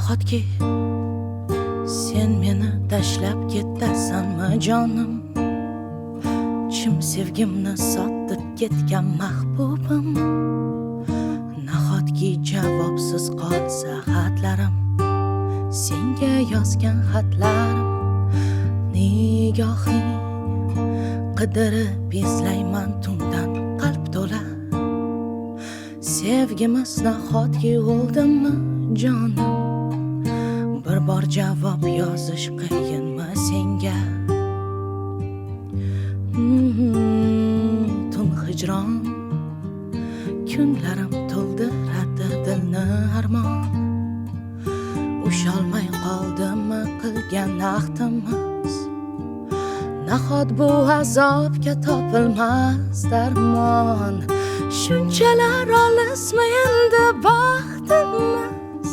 Nahotki sen meni tashlab ketasanmi jonim, chim sevgimni sotib ketgan mahbubim. Nahotki javobsiz qolsa xatlarim, senga yozgan xatlarim, nigohing qidirib izlayman tundan qalb to'la. Sevgimiz nahotki o'ldimi jonim, bir bor javob yozish qiyinmi senga? Tun hijron kunlarim to'ldiradi dilni armon. Ushalmay qoldimmi qilgan ahdimiz? Nahot bu azobga topilmas darmon? Shunchalar olismi endi baxtimiz?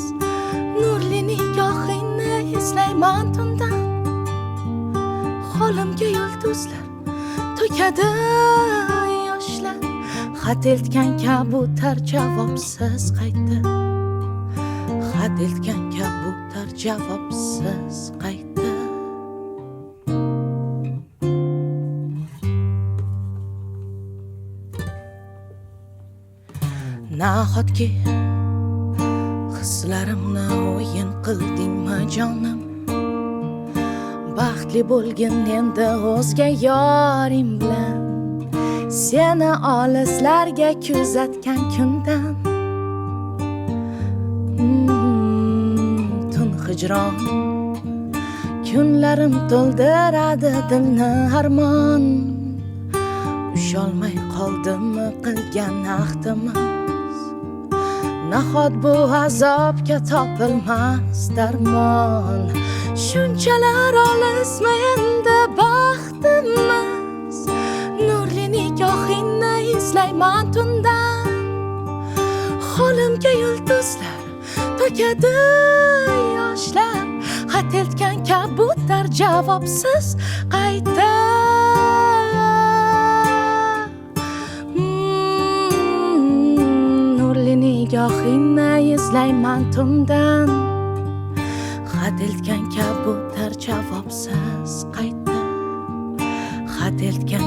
Nurli nigohingni izlayman tundan, holimga yulduzlar to'kadi yoshlar. Xat eltgan kabutar javobsiz qaytdi, xat eltgan kabutar javobsiz qaytdi. Nahotki hislarimni o'yin qildingmi jonim, baxtli bo'lgin endi o'zga yoring bilan, seni olislarga kuzatgan kundan. Tun hijron kunlarim to'ldiradi dilni armon. Ushalmay qoldimmi qilgan ahdimiz? Nahot bu azobga topilmas darmon? Shunchalar olismi endi baxtimiz? Nurli nigohingni izlayman tundan, holimga yulduzlar to'kadi yoshlar. Xat eltgan kabutar javobsiz qaytdi. Nigohingni izlayman tundan, xat eltgan kabutar javobsiz qaytdi, xat eltgan